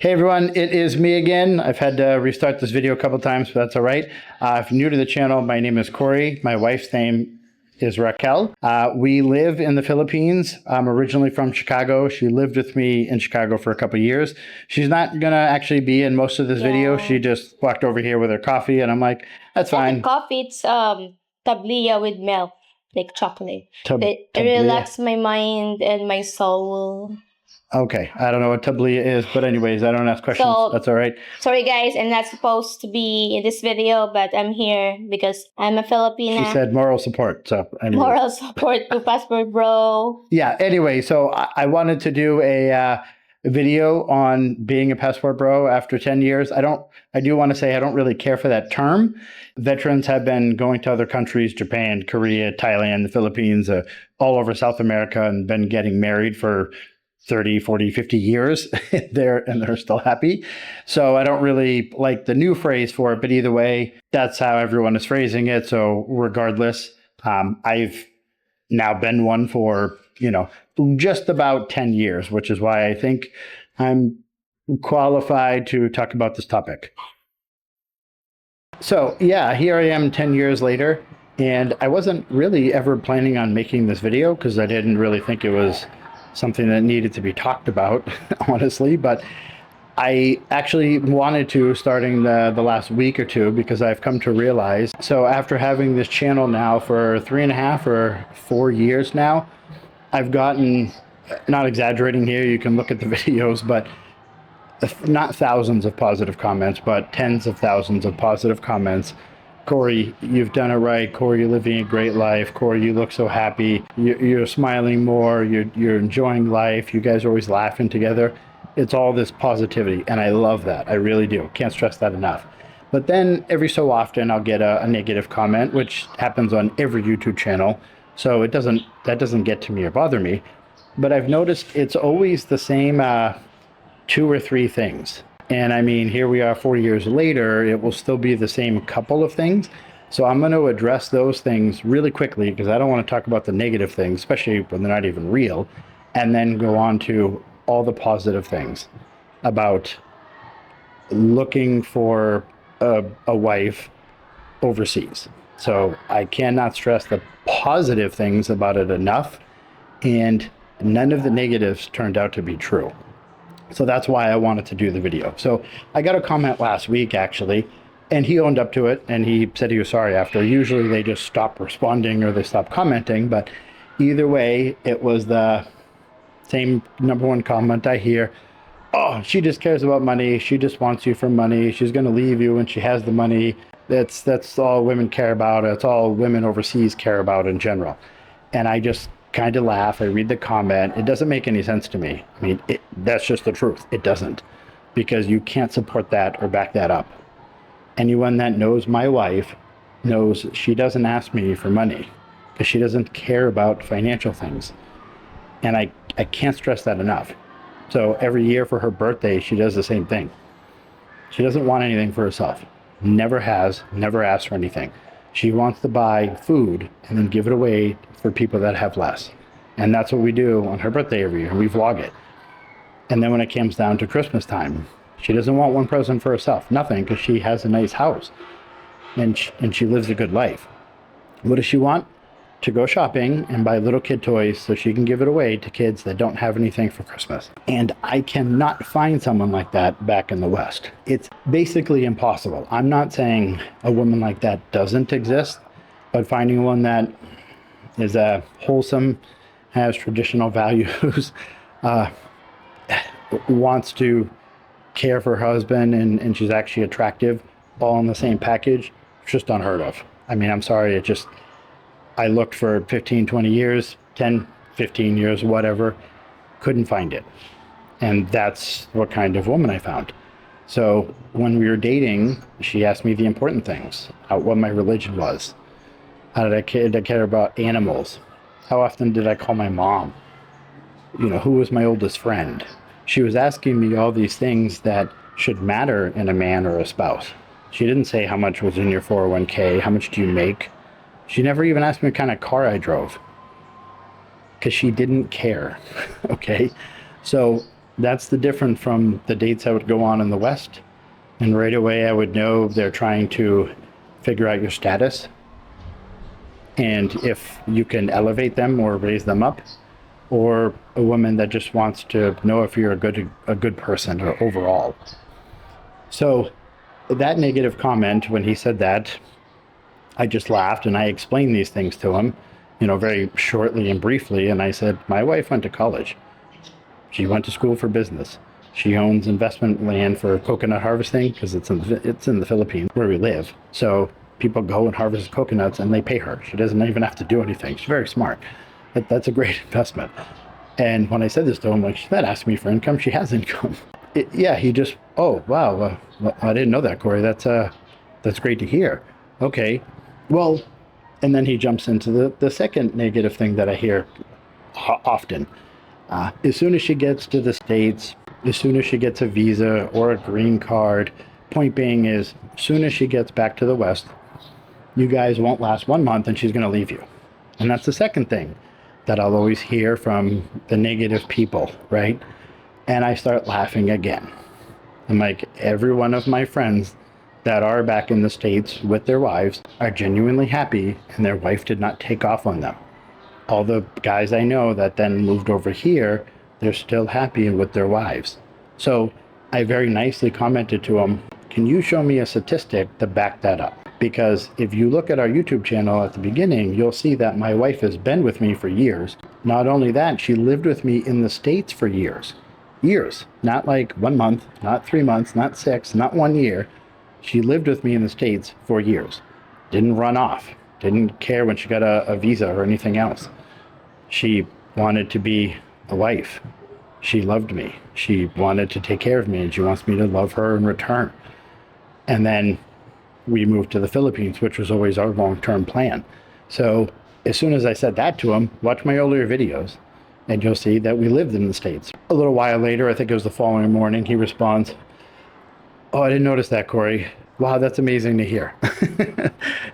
Hey everyone, it is me again. I've had to restart this video a couple times, but that's all right. If you're new to the channel, my name is Corey. My wife's name is Raquel. We live in the Philippines. I'm originally from Chicago. She lived with me in Chicago for a couple years. She's not gonna actually be in most of this video. She just walked over here with her coffee, and I'm like, that's fine. Coffee, it's tablilla with milk, like chocolate. It Tablilla. relaxes my mind and my soul. Okay, I don't know what tablilla is, but anyways, I don't ask questions. So, that's all right. Sorry guys, I'm not supposed to be in this video, but I'm here because I'm a Filipina. She said moral support, so anyways. Moral support to Passport Bro. Yeah, anyway, so I wanted to do a video on being a Passport Bro after 10 years. I do want to say I don't really care for that term. Veterans have been going to other countries, Japan, Korea, Thailand, the Philippines, all over South America, and been getting married for 30, 40, 50 years they're still happy. So I don't really like the new phrase for it, but either way, that's how everyone is phrasing it. So regardless, I've now been one for, just about 10 years, which is why I think I'm qualified to talk about this topic. So yeah, here I am 10 years later, and I wasn't really ever planning on making this video because I didn't really think it was something that needed to be talked about, honestly, but I actually wanted to starting the last week or two because I've come to realize, so after having this channel now for 3.5 or 4 years now, I've gotten, not exaggerating here, you can look at the videos, but not thousands of positive comments, but tens of thousands of positive comments. Corey, you've done it right. Corey, you're living a great life. Corey, you look so happy. You're smiling more. You're enjoying life. You guys are always laughing together. It's all this positivity, and I love that. I really do. Can't stress that enough. But then every so often I'll get a negative comment, which happens on every YouTube channel. So that doesn't get to me or bother me. But I've noticed it's always the same 2 or 3 things. And I mean, here we are 4 years later, it will still be the same couple of things. So I'm going to address those things really quickly because I don't want to talk about the negative things, especially when they're not even real, and then go on to all the positive things about looking for a wife overseas. So I cannot stress the positive things about it enough, and none of the negatives turned out to be true. So that's why I wanted to do the video. So I got a comment last week, actually, and he owned up to it, and he said he was sorry after. Usually they just stop responding or they stop commenting, but either way, it was the same #1 comment I hear. Oh, she just cares about money. She just wants you for money. She's going to leave you when she has the money. That's all women care about. That's all women overseas care about in general. And I just kind of laugh. I read the comment. It doesn't make any sense to me. I mean, that's just the truth. It doesn't, because you can't support that or back that up. Anyone that knows my wife knows she doesn't ask me for money because she doesn't care about financial things. And I can't stress that enough. So every year for her birthday, she does the same thing. She doesn't want anything for herself. Never has, never asked for anything. She wants to buy food and then give it away for people that have less. And that's what we do on her birthday every year. We vlog it. And then when it comes down to Christmas time, she doesn't want one present for herself. Nothing, because she has a nice house. And she lives a good life. What does she want? To go shopping and buy little kid toys so she can give it away to kids that don't have anything for Christmas. And I cannot find someone like that back in the West. It's basically impossible. I'm not saying a woman like that doesn't exist, but finding one that is wholesome, has traditional values, wants to care for her husband, and she's actually attractive, all in the same package, it's just unheard of. I mean, I'm sorry, I looked for 15, 20 years, 10, 15 years, whatever, couldn't find it. And that's what kind of woman I found. So when we were dating, she asked me the important things, what my religion was. How did I care about animals? How often did I call my mom? Who was my oldest friend? She was asking me all these things that should matter in a man or a spouse. She didn't say how much was in your 401k, how much do you make? She never even asked me what kind of car I drove, because she didn't care. Okay, so That's the difference from the dates I would go on in the West. And right away I would know they're trying to figure out your status and if you can elevate them or raise them up, or a woman that just wants to know if you're a good person or overall. So that negative comment, when he said that, I just laughed and I explained these things to him, very shortly and briefly. And I said, my wife went to college. She went to school for business. She owns investment land for coconut harvesting because it's in the Philippines where we live. So people go and harvest coconuts and they pay her. She doesn't even have to do anything. She's very smart. That's a great investment. And when I said this to him, like, she's not asking me for income. She has income. He just, oh, wow. I didn't know that, Corey. That's great to hear. Okay. Well, and then he jumps into the second negative thing that I hear often. As soon as she gets to the States, as soon as she gets a visa or a green card, point being is, as soon as she gets back to the West, you guys won't last 1 month and she's going to leave you. And that's the second thing that I'll always hear from the negative people, right? And I start laughing again. I'm like, every one of my friends that are back in the States with their wives are genuinely happy and their wife did not take off on them. All the guys I know that then moved over here, they're still happy with their wives. So I very nicely commented to him, can you show me a statistic to back that up? Because if you look at our YouTube channel at the beginning, you'll see that my wife has been with me for years. Not only that, she lived with me in the States for years. Years. Not like 1 month, not 3 months, not 6, not 1 year. She lived with me in the States for years. Didn't run off. Didn't care when she got a visa or anything else. She wanted to be a wife. She loved me. She wanted to take care of me, and she wants me to love her in return. And then we moved to the Philippines, which was always our long-term plan. So as soon as I said that to him, watch my earlier videos, and you'll see that we lived in the States. A little while later, I think it was the following morning, he responds, oh, I didn't notice that, Corey. Wow, that's amazing to hear.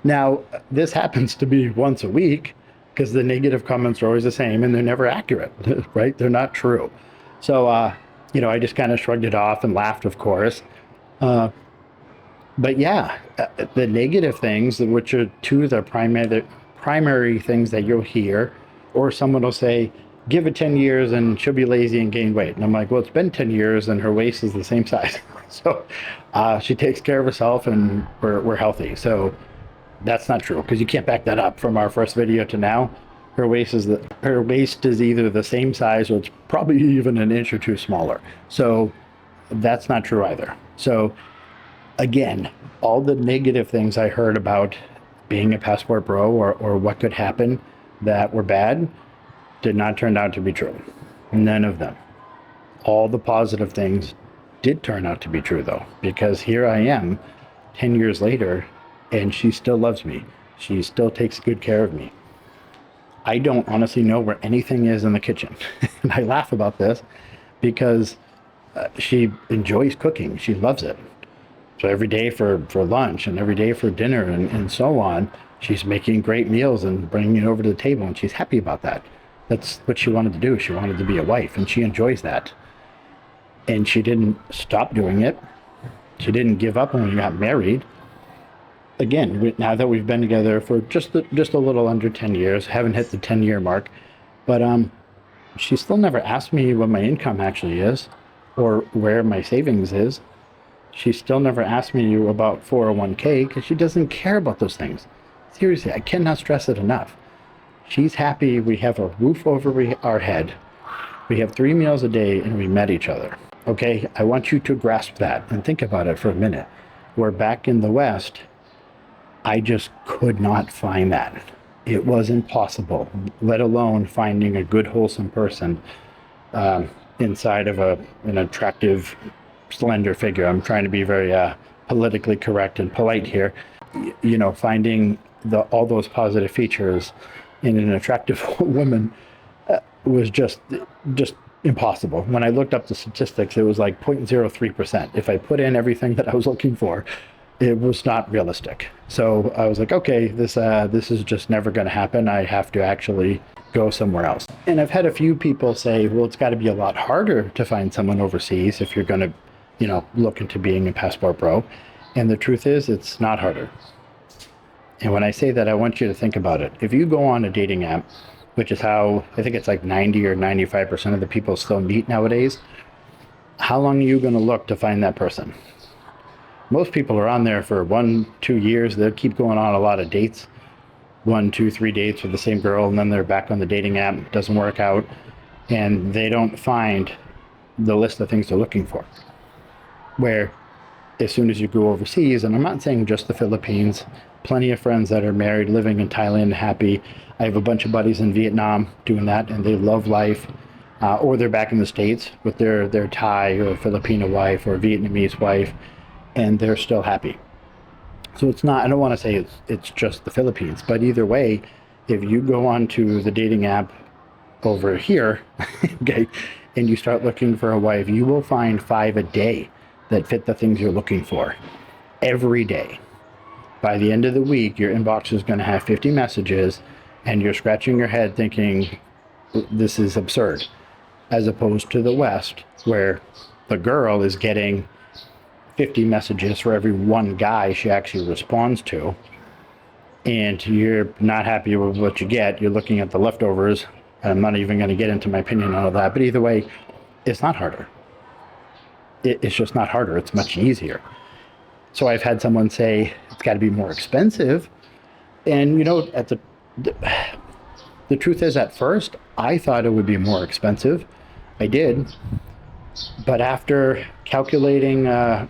Now, this happens to be once a week because the negative comments are always the same and they're never accurate, right? They're not true. So, I just kind of shrugged it off and laughed, of course. But yeah, the negative things, which are two of the primary things that you'll hear, or someone will say, give it 10 years and she'll be lazy and gain weight. And I'm like, well, it's been 10 years and her waist is the same size. So she takes care of herself and we're healthy. So that's not true because you can't back that up from our first video to now. Her waist is either the same size or it's probably even an inch or two smaller. So that's not true either. So again, all the negative things I heard about being a passport bro or what could happen that were bad did not turn out to be true. None of them. All the positive things did turn out to be true though, because here I am 10 years later and she still loves me. She still takes good care of me. I don't honestly know where anything is in the kitchen. And I laugh about this because she enjoys cooking. She loves it. So every day for lunch and every day for dinner and so on, she's making great meals and bringing it over to the table and she's happy about that. That's what she wanted to do. She wanted to be a wife and she enjoys that. And she didn't stop doing it. She didn't give up when we got married. Again, now that we've been together for just a little under 10 years, haven't hit the 10-year mark, but she still never asked me what my income actually is or where my savings is. She still never asked me about 401k because she doesn't care about those things. Seriously, I cannot stress it enough. She's happy we have a roof over our head. We have 3 meals a day and we met each other. Okay, I want you to grasp that and think about it for a minute. We're back in the West. I just could not find that. It was impossible, let alone finding a good, wholesome person inside of an attractive, slender figure. I'm trying to be very politically correct and polite here. Finding all those positive features in an attractive woman was just impossible. When I looked up the statistics, it was like 0.03%. If I put in everything that I was looking for, it was not realistic. So I was like, okay, this is just never going to happen. I have to actually go somewhere else. And I've had a few people say, well, it's got to be a lot harder to find someone overseas if you're going to, look into being a passport bro. And the truth is, it's not harder. And when I say that, I want you to think about it. If you go on a dating app, which is how I think it's like 90 or 95% of the people still meet nowadays, how long are you going to look to find that person? Most people are on there for 1-2 years. They'll keep going on a lot of dates, 1, 2, 3 dates with the same girl, and then they're back on the dating app. It doesn't work out, and they don't find the list of things they're looking for. Where as soon as you go overseas, and I'm not saying just the Philippines, plenty of friends that are married, living in Thailand, happy. I have a bunch of buddies in Vietnam doing that, and they love life. Or they're back in the States with their Thai or Filipino wife or Vietnamese wife, and they're still happy. So it's not, I don't want to say it's just the Philippines, but either way, if you go onto the dating app over here, okay, and you start looking for a wife, you will find 5 a day that fit the things you're looking for every day. By the end of the week, your inbox is going to have 50 messages, and you're scratching your head thinking, this is absurd. As opposed to the West, where the girl is getting 50 messages for every one guy she actually responds to, and you're not happy with what you get. You're looking at the leftovers. I'm not even going to get into my opinion on all that, but either way, it's not harder. It's just not harder. It's much easier. So I've had someone say it's got to be more expensive, and at the truth is, at first I thought it would be more expensive. I did. But after calculating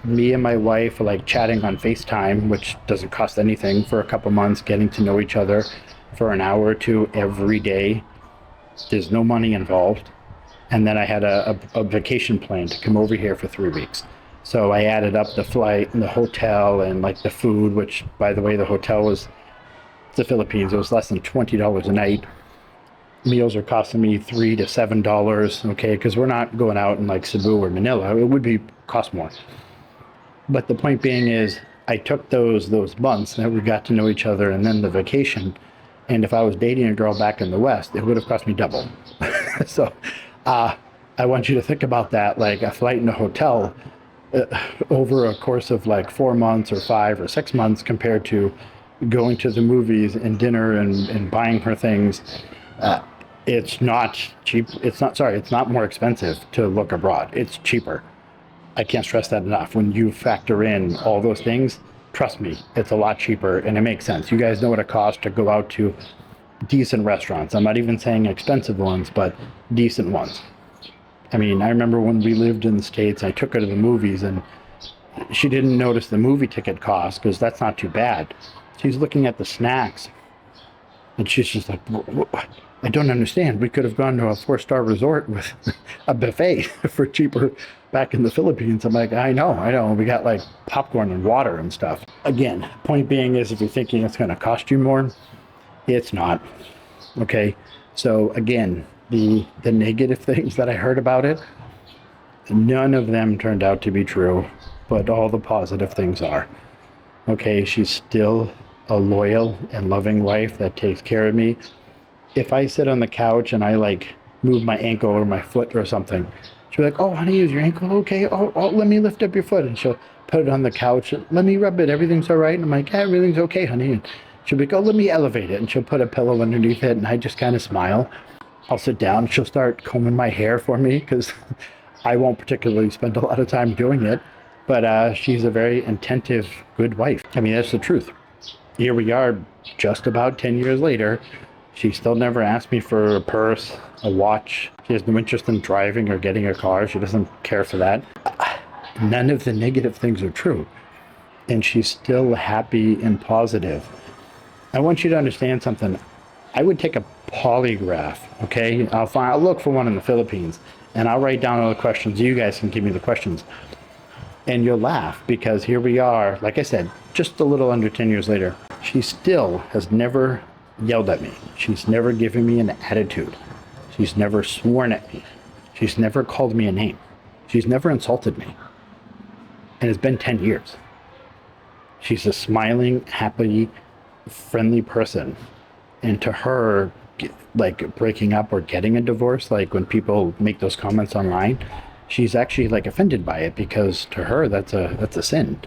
me and my wife like chatting on FaceTime, which doesn't cost anything, for a couple months, getting to know each other for an hour or two every day, there's no money involved. And then I had a vacation plan to come over here for 3 weeks. So I added up the flight and the hotel and like the food, which, by the way, the hotel was the Philippines. It was less than $20 a night. Meals are costing me $3 to $7, okay, because we're not going out in like Cebu or Manila. It would be cost more. But the point being is, I took those months that we got to know each other and then the vacation, and if I was dating a girl back in the West, it would have cost me double. So I want you to think about that, like a flight and a hotel over a course of like 4 months or 5 or 6 months compared to going to the movies and dinner and buying her things. It's not cheap. It's not more expensive to look abroad. It's cheaper. I can't stress that enough. When you factor in all those things, trust me, it's a lot cheaper and it makes sense. You guys know what it costs to go out to decent restaurants. I'm not even saying expensive ones, but decent ones. I mean, I remember when we lived in the States, I took her to the movies and she didn't notice the movie ticket cost because that's not too bad. She's looking at the snacks and she's just like, I don't understand. We could have gone to a 4-star resort with a buffet for cheaper back in the Philippines. I'm like, I know. We got like popcorn and water and stuff. Again, point being is, if you're thinking it's going to cost you more, it's not. Okay. So again, the negative things that I heard about it, none of them turned out to be true, but all the positive things are. Okay. She's still a loyal and loving wife that takes care of me. If I sit on the couch and I like move my ankle or my foot or something, she'll be like, oh, honey, is your ankle okay? Oh, let me lift up your foot. And she'll put it on the couch. Let me rub it. Everything's all right. And I'm like, yeah, everything's okay, honey. And she'll be like, oh, let me elevate it. And she'll put a pillow underneath it. And I just kind of smile. I'll sit down. She'll start combing my hair for me because I won't particularly spend a lot of time doing it. But she's a very attentive, good wife. I mean, that's the truth. Here we are just about 10 years later. She still never asked me for a purse, a watch. She has no interest in driving or getting a car. She doesn't care for that. None of the negative things are true. And she's still happy and positive. I want you to understand something. I would take a polygraph, okay? I'll look for one in the Philippines, and I'll write down all the questions. You guys can give me the questions. And you'll laugh, because here we are, like I said, just a little under 10 years later. She still has never yelled at me. She's never given me an attitude. She's never sworn at me. She's never called me a name. She's never insulted me. And it's been 10 years. She's a smiling, happy, friendly person. And to her, like breaking up or getting a divorce, like when people make those comments online, she's actually like offended by it, because to her that's a sin.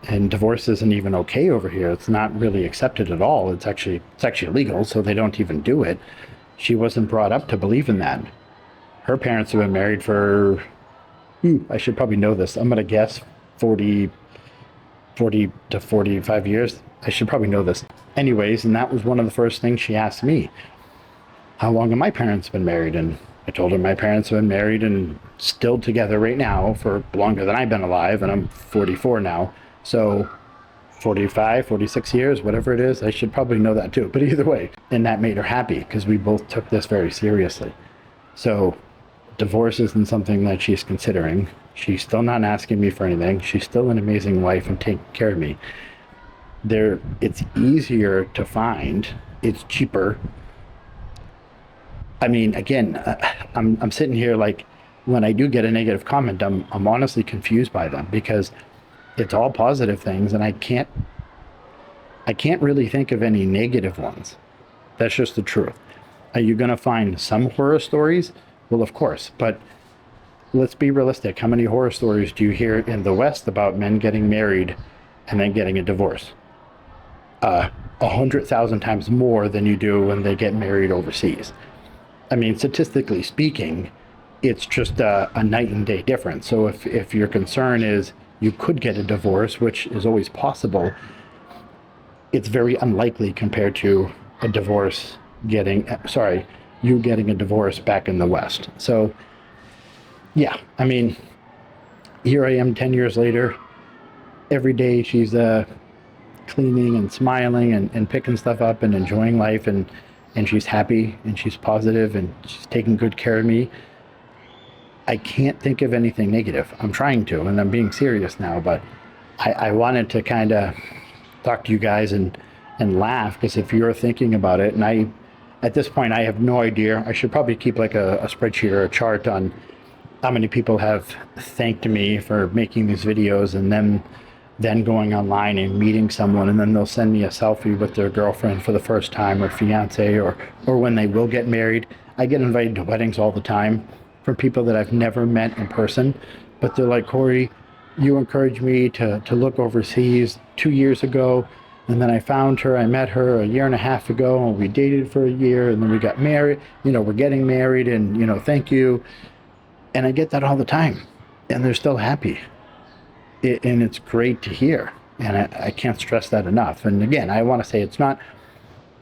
And divorce isn't even okay over here. It's not really accepted at all. It's actually illegal, so they don't even do it. She wasn't brought up to believe in that. Her parents have been married for, I should probably know this. I'm gonna guess 40 to 45 years. I should probably know this. Anyways, and that was one of the first things she asked me. How long have my parents been married? And I told her my parents have been married and still together right now for longer than I've been alive, and I'm 44 now. So 45, 46 years, whatever it is. I should probably know that too. But either way, and that made her happy because we both took this very seriously. So divorce isn't something that she's considering. She's still not asking me for anything. She's still an amazing wife and taking care of me. It's easier to find. It's cheaper. I mean, again, I'm sitting here like, when I do get a negative comment, I'm honestly confused by them, because it's all positive things, and I can't really think of any negative ones. That's just the truth. Are you going to find some horror stories? Well, of course, but let's be realistic. How many horror stories do you hear in the West about men getting married and then getting a divorce? 100,000 times more than you do when they get married overseas. I mean, statistically speaking, it's just a night and day difference. So if your concern is you could get a divorce, which is always possible, it's very unlikely compared to a divorce you getting a divorce back in the West. So yeah, I mean, here I am 10 years later. Every day she's cleaning and smiling and picking stuff up and enjoying life, and she's happy and she's positive and she's taking good care of me. I can't think of anything negative. I'm trying to, and I'm being serious now, but I wanted to kind of talk to you guys and laugh, because if you're thinking about it, and at this point, I have no idea. I should probably keep like a spreadsheet or a chart on how many people have thanked me for making these videos, and then going online and meeting someone, and then they'll send me a selfie with their girlfriend for the first time, or fiance, or when they will get married. I get invited to weddings all the time from people that I've never met in person, but they're like, Corey, you encouraged me to look overseas 2 years ago, and then I found her. I met her a year and a half ago, and we dated for a year, and then we got married. We're getting married, and thank you. And I get that all the time, and they're still happy. And it's great to hear, and I can't stress that enough. And again, I want to say it's not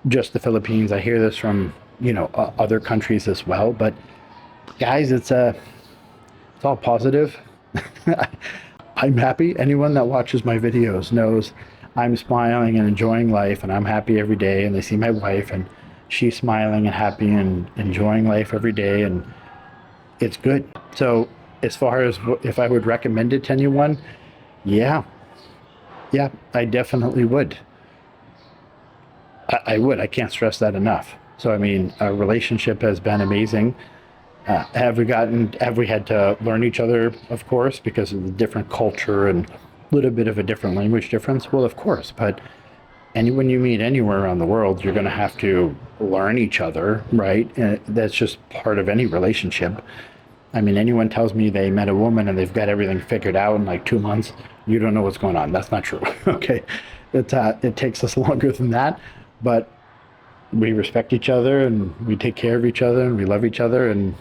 just the Philippines. I hear this from other countries as well. But guys, it's all positive. I'm happy. Anyone that watches my videos knows I'm smiling and enjoying life, and I'm happy every day. And they see my wife, and she's smiling and happy and enjoying life every day, and it's good. So as far as if I would recommend it to anyone, yeah, I definitely would. I would. I can't stress that enough. So, I mean, our relationship has been amazing. Have we had to learn each other, of course, because of the different culture and a little bit of a different language difference? Well, of course, but when you meet anywhere around the world, you're going to have to learn each other, right? And that's just part of any relationship. I mean, anyone tells me they met a woman and they've got everything figured out in like 2 months, you don't know what's going on. That's not true. Okay. It takes us longer than that, but we respect each other and we take care of each other and we love each other. And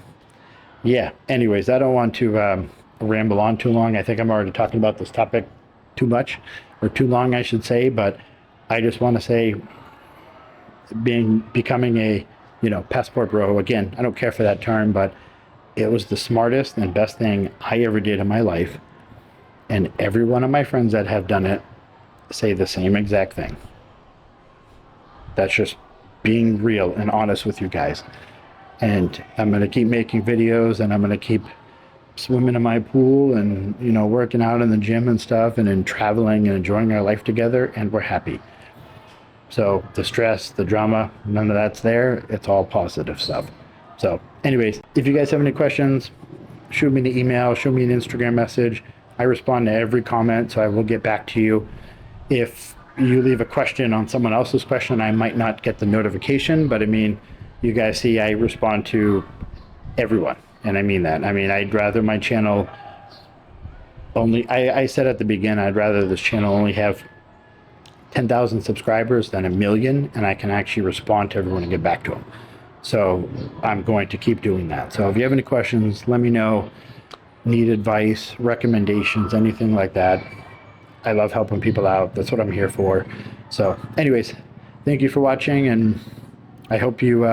yeah, anyways, I don't want to ramble on too long. I think I'm already talking about this topic too much, or too long, I should say, but I just want to say, becoming a, passport bro, again, I don't care for that term, but it was the smartest and best thing I ever did in my life. And every one of my friends that have done it say the same exact thing. That's just being real and honest with you guys. And I'm going to keep making videos, and I'm going to keep swimming in my pool and, working out in the gym and stuff, and then traveling and enjoying our life together, and we're happy. So the stress, the drama, none of that's there. It's all positive stuff. So anyways, if you guys have any questions, shoot me an email, shoot me an Instagram message. I respond to every comment, so I will get back to you. if you leave a question on someone else's question, I might not get the notification, but I mean, you guys see I respond to everyone, and I mean that. I mean, I'd rather my channel only, I said at the beginning, I'd rather this channel only have 10,000 subscribers than a million, and I can actually respond to everyone and get back to them. So I'm going to keep doing that. So if you have any questions, let me know. Need advice, recommendations, anything like that. I love helping people out. That's what I'm here for. So anyways, thank you for watching, and I hope you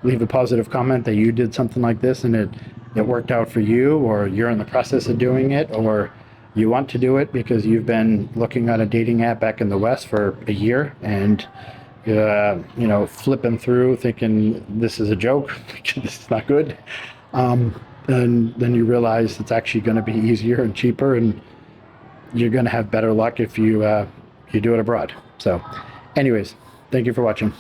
leave a positive comment that you did something like this and it worked out for you, or you're in the process of doing it, or you want to do it because you've been looking at a dating app back in the West for a year and you know, flipping through thinking this is a joke, this is not good. And then you realize it's actually going to be easier and cheaper, and you're going to have better luck if you do it abroad. So anyways, thank you for watching.